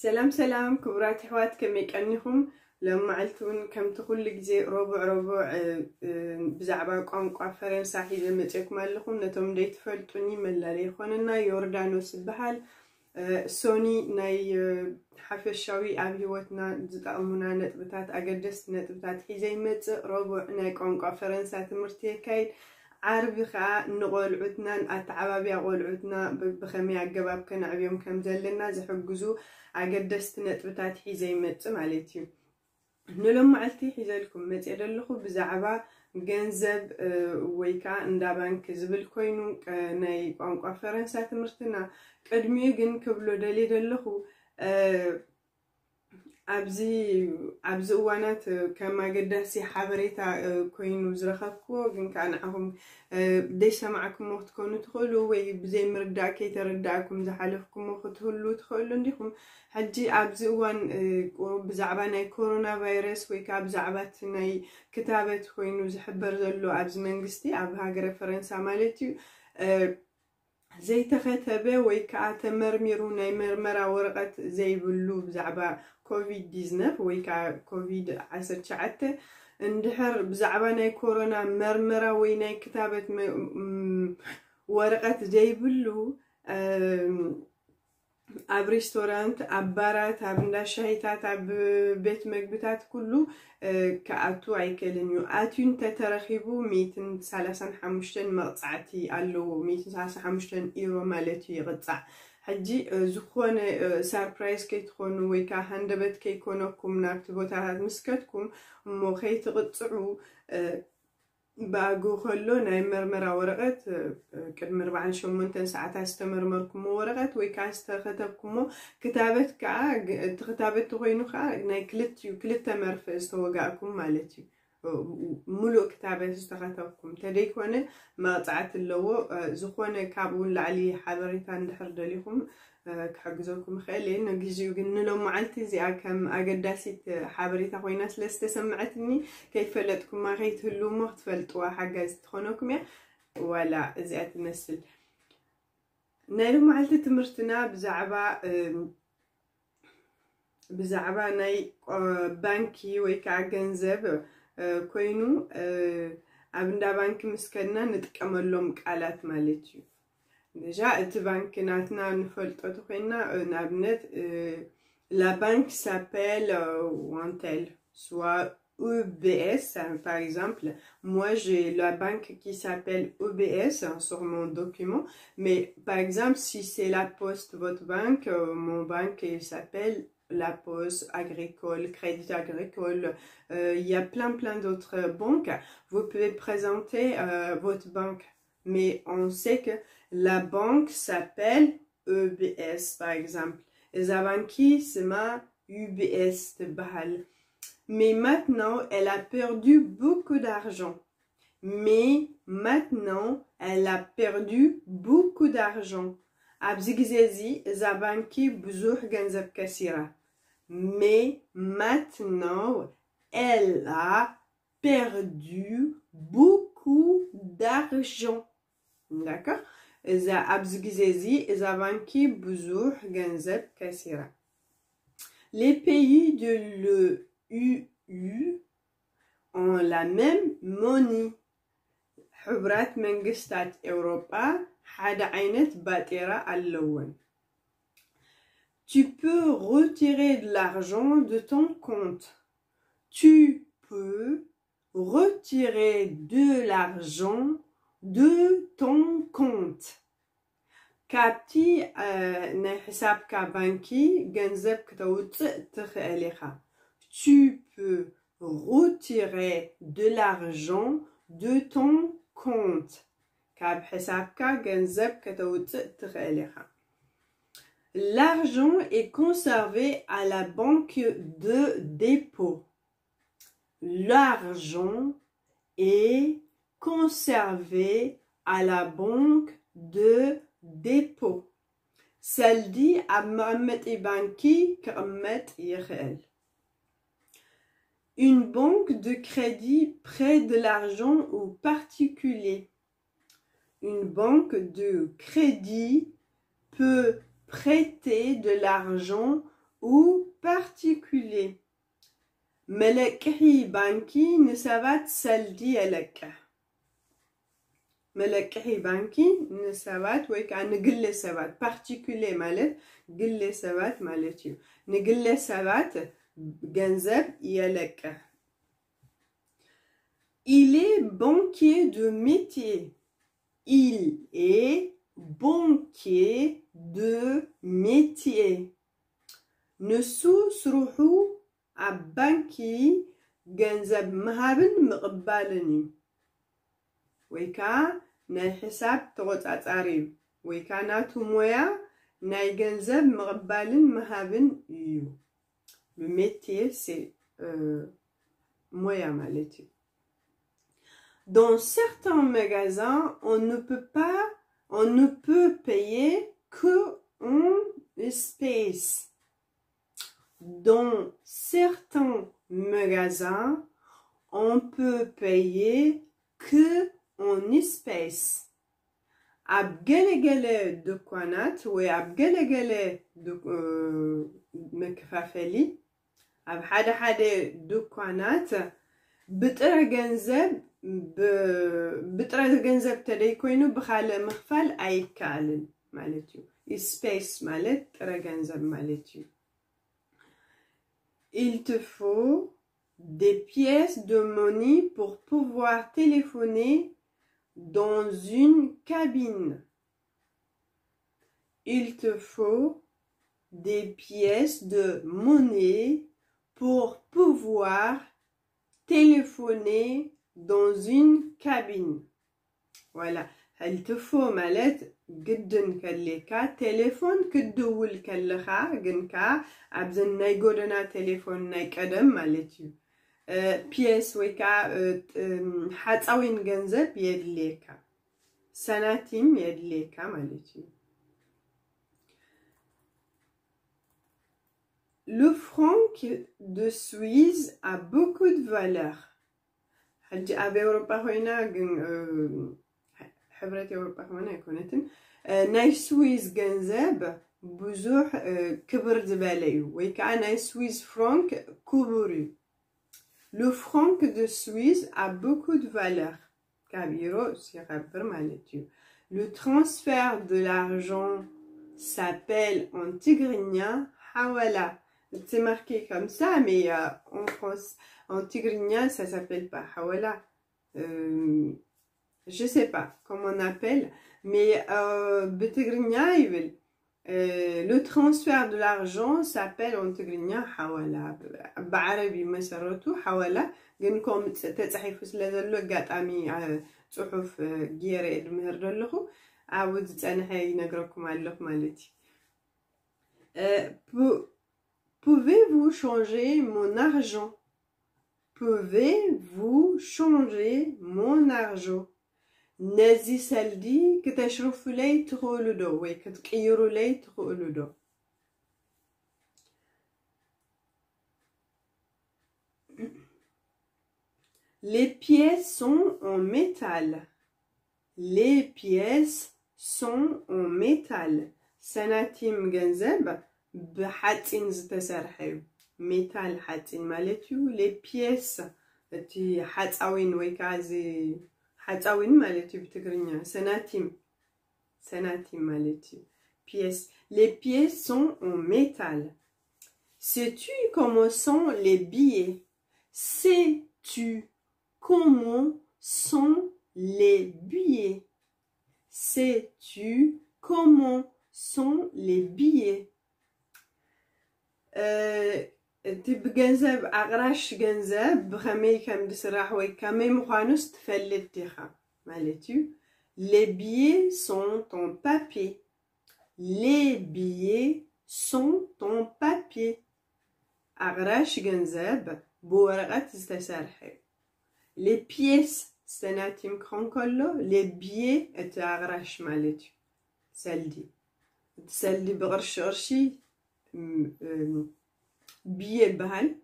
سلام سلام كبرات حوات كميك أنهم لما علتون كم تقول لك زي ربع بزعبا قانقع فرنسا حيزة متأكم لكم نتوم ديت فلتوني من لاري خوننا يوردانوس بحال سوني ناي حفشاوي أبيوتنا زتأمنا نتبتات أقدس نتبتات حيزة مت ربع ناي قانقع فرنسا تمرتي كايد عربي خا نقول عدنا أتعبابي أقول عدنا بخمي عجباب كان عبيهم كم زلنا زحجزو عقدست نتبتات حيزي مت مالتي نلوم معلتي حيزلكم مت إللخو بزعبا جنزب ويكا ندا بانك زبل كوينو ناي قانقع فرنسا تمرتنا قدمي جن كبلو دليل اللخو أبزي وانات كما قدسي حبريتا كوينو زرخكو جن كان عهم ديش معكم وقت كونو تخلو وي بزي مردع كي تردعكم زحلفكم وقت تخلو تخلو نديكم حجي أبزي وان بزعباناي كورونا فيروس ويكا بزعبات ناي كتابة كوينو زحبر زلو أبزي منغستي أب هاجر فرنسا مالتي زي تختبه ويكا تمرمرو ناي مرمرا ورقت زي بلو بزعبا كوفيد 19 ويكا كوفيد 19 اندحر بزعبا ناي كورونا مرمرا ويناي كتابة ورقت زي بلو اب ريستورانت اب بارات اب ندا شايتات اب بيت مقبتات كله كأتو عيكلنيو اتون تترخيبو 135 مقطعتي قالو 135 ايرو مالتي يقطع حجي زخون ساربرايز كي تخونو ويكا هندبت كي كونوكم نابت بوتاهات مسكتكم مو خي تقطعو باقو خلو ناي مرمرا ورقت كدم 48 ساعات استمرمركم ورقت ويكا استخدمكم كتابت كا تختابت تغينو خا ناي كلت مرف استوقعكم مالتي ملو كتابة استخدمكم تديكونه مقطعات اللو زخونه كابون لعلي حضريتان دحر دليكم كحجزوكم خيلي نجيو قلنا لهم معلتي زي كم أقداسيت حبريتا خويناس لست سمعتني كيف فلتكم ما غيت هلو مخت فلتوا حاجة تخونكم يا ولا زي أتمثل نايلو معلتي تمرتنا بزعبا ناي بانكي ويكا جنزب كوينو أبندا بانك مسكنا نتكملهم قالات مالتيو Déjà, le banque nationale la banque s'appelle Wantel, soit UBS par exemple. Moi, j'ai la banque qui s'appelle UBS sur mon document. Mais par exemple, si c'est la Poste, votre banque, mon banque s'appelle la Poste agricole, Crédit agricole. Il y a plein d'autres banques. Vous pouvez présenter votre banque. Mais on sait que la banque s'appelle EBS par exemple. Et la banque c'est ma UBS de Bahal. Mais maintenant, elle a perdu beaucoup d'argent. Mais maintenant, elle a perdu beaucoup d'argent. Abzigzezi, la banque bzouh ganzab kassira. Mais maintenant, elle a perdu beaucoup d'argent. D'accord? إذا أبزغزي إذا بانكي بزوح جنزب كثيرة. Les pays de l'EU ont la même monnaie. حبرات منقستات أوروبا حدا عينت باتيرا اللون. Tu peux retirer de l'argent de ton compte. Tu peux retirer de l'argent de ton compte. كابتي نحساب كبنكي جنزب كتوت تخليها. Tu peux retirer de l'argent de ton compte. كاب حساب كجنزب كتوت تخليها. L'argent est conservé à la banque de dépôt. L'argent est conservé à la banque de dépôt. Saldi Amamet et Banki Kramet Yerel. Une banque de crédit prête de l'argent aux particuliers. Une banque de crédit peut prêter de l'argent ou particulier. ملكحي بانكي نسبات سلدي يلكح. ملكحي بانكي نسبات ويكا نقل سبات particulier مالت قل سبات مالتيو نقل سبات جنزب يلكح. Il est banquier de métier. Il est banquier de métier. نسو سروحو عبانكي جنزب مهابن مقبالني. ويكا ناي حساب تغط أتعريب. ويكا ناتو مويا ناي جنزب مقبالن مهابن يو. Le métier c'est moya maleti. Dans certains magasins, on ne peut payer que en espèces. Dans certains magasins, on peut payer que en espèces. Abgelegele de kwanat ou abgelegele de mekfafeli. Ab hada de kwanat بطرة جنزب تدي كوينو بخال مخفال أي كالن مالتيو space مالت طرة جنزب مالتيو. Il te faut des pièces de monnaie pour pouvoir téléphoner dans une cabine. Il te faut des pièces de monnaie pour pouvoir téléphoner dans une cabine. Voilà. Il te faut مالت جدن كليكا تليفون كدول كلخا جنكا أبزن ناي جودنا تليفون ناي قدم مالتيو. بيس ويكا حتاوين جنزب يدليكا سناتيم يدليكا مالتيو. Le franc de Suisse a beaucoup de valeur. حجي أبي أوروبا هنا جن حبرة أوروبا هنا يكونتن ناي سويس جنزب بزوح كبر دباليو ويكا ناي سويس فرانك كبري. Le franc de Suisse a beaucoup de valeur. كابيرو سيغبر مالتيو. Le transfert de l'argent s'appelle en tigrinien hawala. C'est marqué comme ça, mais en France, en tigrinien, ça s'appelle pas hawala. Je sais pas comment on appelle, mais betigrinien, le transfert de l'argent s'appelle en tigrinien hawala. Ba'arabi masaratu hawala. Genkom تتحيف سلازلو قاطامي صحف غيري المهردلخو عاود انا هاي نغركم عليكم مالتي. Pouvez-vous changer mon argent? Pouvez-vous changer mon argent? نزي سلدي كتشرفوا لي تقولوا دو وي كتقيروا لي تقولوا دو. Les pièces sont en métal. Les pièces sont en métal. سناتيم جنزب بحاتين زتسرحيو. métal حاتين مالتيو. Les pièces تي حاتاوين ويكازي حاتاوين مالتيو بتقرنيا. سناتيم مالتيو. pièces. Les pièces sont en métal. Sais-tu comment sont les billets? Sais-tu comment sont les billets? Sais-tu comment sont les billets? تب جنزب أغراش جنزب بخمي كم دسراح وي كمي مخانوس تفلت تيخا مالتيو. Les billets sont en papier. Les billets sont en papier. أغراش جنزب بورقة تستسرحي. Les pièces سناتيم كرونكولو. Les billets اتاغراش مالتيو. سلدي بغرش غرشي بيه بهال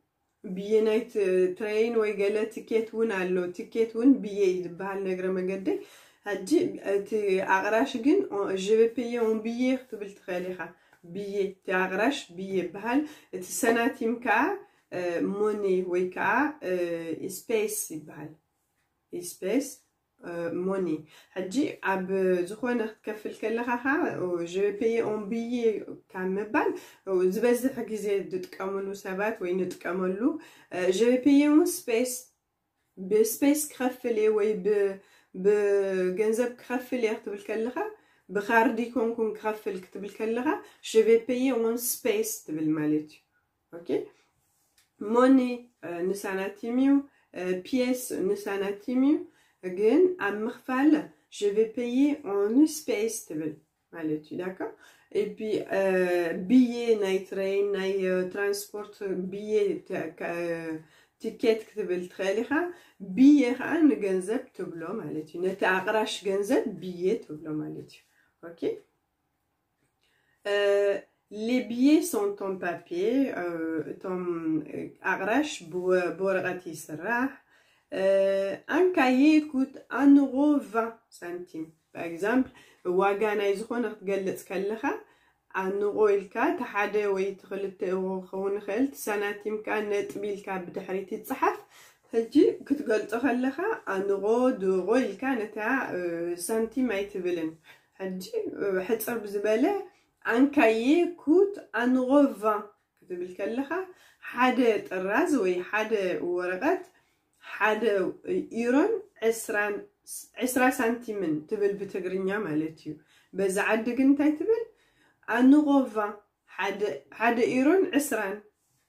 بيه نايت ترين ويقالا تيكيت ون علو تيكيت ون بيه بهال نقرا مقدي هادي اغراش جن je vais payer en billet تبل تخاليخا بيه تأغرش بيه بهال سنتيم كا موني ويكا سبيس بهال سبيس موني حجي عب زخونة كفل كلها جو بي اون بي كامبال وزبز حكي تتكاملو سبات وين تتكاملو جو بي اون سبيس بسبيس كفلي وي بجنزب كفلي كتب كلها بخاردي كون كفل كتب كلها جو بي اون سبيس تبل مالتي اوكي موني نساناتيميو بيس نساناتيميو Again, à Mrfal, je vais payer en espèces, d'accord? Et puis, billet, night train, night transport, billet, ticket, billet, نجنزب تبلو مالتي نتعقرش جنزب billet تبلو مالتي ok les billets sont en papier ton عقرش بورغتي سراح un cahier coûte 1,20 €. Par exemple, واغانا يزخون تقلص كلها 1 € الكا تحدى ويتخلت خون خلت سنتيم كان نطبيل كا بدحري تتصحف هجي كتقلص خلها 1 €، 2 € الكا نتاع سنتيم يتبلن هجي حصر بزباله un cahier coûte 1,20 € كتبل كلها حدا طراز وي حدا ورقات حدا إيرون 10 سنتيمن تبل بتقرنيا مالتيو بز عدق انتاي تبل 1,20 € حدا إيرون 10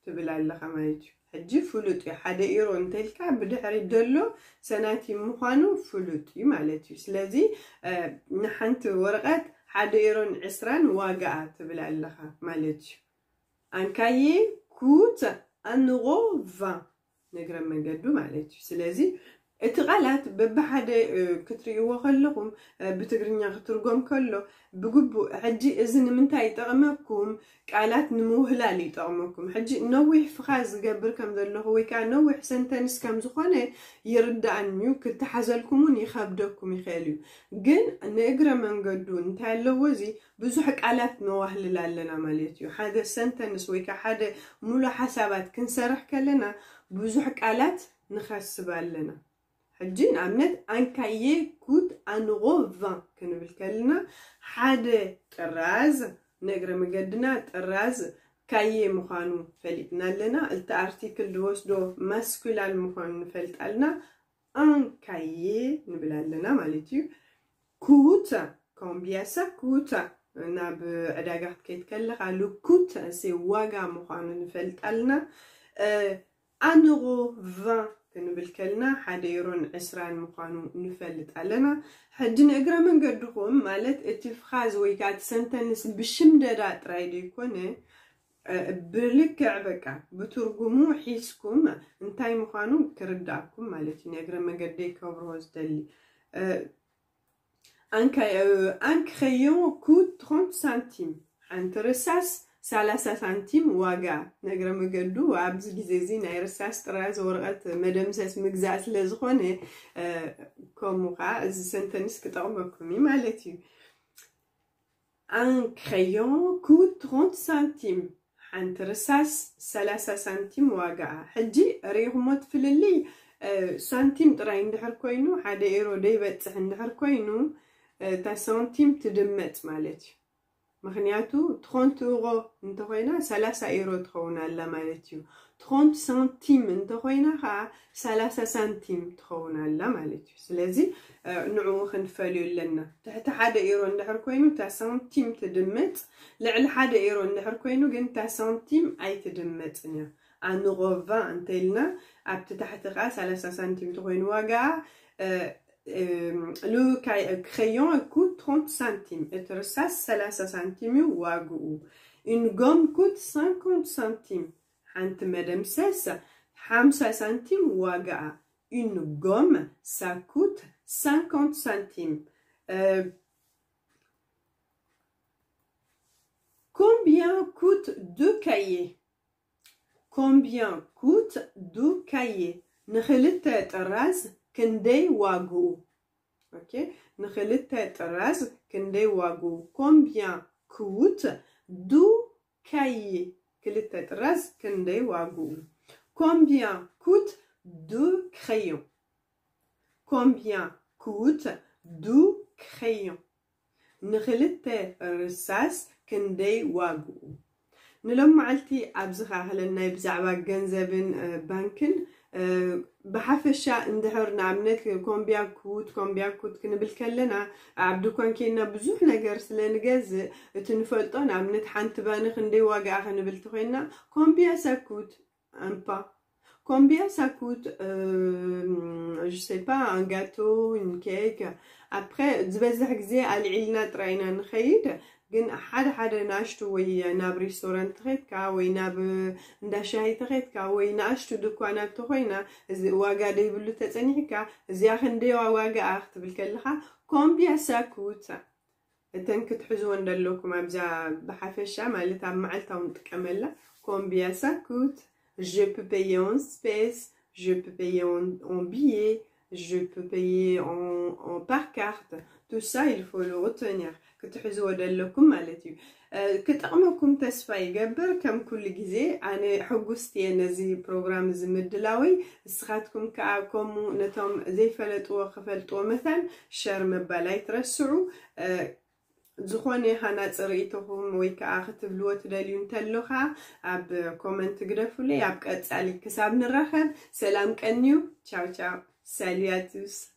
تبل على مالتيو حجي فلوتي حدا إيرون تلكا بدحري دلو سنتيم مخانو فلوتي مالتيو سلازي نحنت ورقات حدا إيرون 10 واقعة تبل على مالتيو un cahier coûte 1,20 € نقرأ مجدو معلش سلازي اتغلط ببحدا كتريوه خلهم بتقرنيا ترجم كله بجبو حجي إذن من تاي طعمكم قالات نموهلا لي طعمكم حجي نوح فخاز قبل كم ذا هو كان نوح سنتنس كم زخانة يرد عنيو كنت حزلكمون يخبدكم يخاليو جن نقرأ من قدو نتاي لوزي بزحك قالات نوح لنا مالتيو هذا سنتنس ويكا هذا مولو حسابات كنسرح كلنا بزحك قالات نخسب لنا حجين عملت un cahier coûte 1,20 € كنبل كلنا حدا طراز نقرا مقدنا طراز كاي مخانو فلتنا لنا الت ارتيكل دوسدو ماسكولار مخانو فلت لنا un cahier نبلا لنا مالتيو coûte combien ça coûte ناب اداغات كيتكلخ على coûte سي واغا مخانو فلت لنا 1,20 € كنبل كلنا حدا يرون 10 مقانون نفلت علينا حدين اقرا من قدكم مالت اتفخاز ويكات سنتنس بشمددا ترايدي يكونه برلكع بكا بترجمو حيسكم انتاي مقانون كرداكم مالت اقرا من قدي كبروز دلي un crayon coûte 30 centimes عند رصاص 30 سنتيم واقع نقرا مقدو وعبز جزيزي نايرساس طراز ورقت مدمسس مجزاس لزخونه كوموقع سنتنس كتعمكمي مالتي un crayon coûte 30 centimes عند رصاص 3 سنتيم واقع حجي ريهمت فللي سنتيم طراي ندحر كوينو حدا ايرو ديبصح ندحر كوينو تا سنتيم تدمت مالتي مخنياتو 30 € انتخوينا 3 € تخونا لا مالتيو 30 سنتيم انتخوينا 3 سنتيم تخونا لا مالتيو سلازي نعو خنفاليو لنا تحت 1 € ندحر كوينو تا سنتيم تدمت لعل 1 € ندحر كوينو جن تا سنتيم اي تدمتنيا 1,20 € انتلنا ابت تحت 3 سنتيم تخوينو واقع le crayon coûte 30 centimes et ça 3 centimes واقو une gomme coûte 50 centimes عند مدام ساسا 5 centimes واقع une gomme ça coûte 50 centimes combien coûte 2 cahiers coûte 2 cahiers نخلت طراز كندي واقو اوكي نخلت طراز كندي واقو combien coûte دو كاي كلتا طراز كندي واغو combien coûte deux crayons combien coûte deux crayons نخلت رصاص كندي واغو نلوم معلتي أبزخا هلنا بزعبا جنزبن بانكن بحفشة اندحر نعمنت كومبيا كوت كنبل كلنا عبدو كان كينا بزوح نجار سلنجاز تنفلطو نعمنت حنت بانخ ندي واقع خنبل تخينا كومبيا ساكوت un pas combien ça coûte je sais pas un gâteau une cake après تبزح كزي علينا تراينا نخيد جن حد ناشتو وي ناب ريستورانت تخيتكا وي ناب ندا شاي تخيتكا وي ناشتو دكانات تخينا واغا دي بلو تصنيحكا زي خندي واغا اخت بالكلخا كومبيا ساكوت تنك تحزون دلوكم ابزا بحفشه مالتا معلتا ونتكمل كومبيا ساكوت je peux payer en espèces je peux payer en billets je peux payer en par carte tout ça il faut le retenir كتحزوا دلكم مالتي كتقمكم تسفاي جبر كم كل جزء أنا حجستي نزي برنامج زمدلاوي سخاتكم كعكم نتم زي فلتوا مثلا شرم بلاي ترسعوا زخوني هنات ريتهم ويكا أختب لوت داليون تلوخا أب كومنت قرفولي أب كتسالي كساب نرخب سلام كنيو تشاو تشاو سالياتوس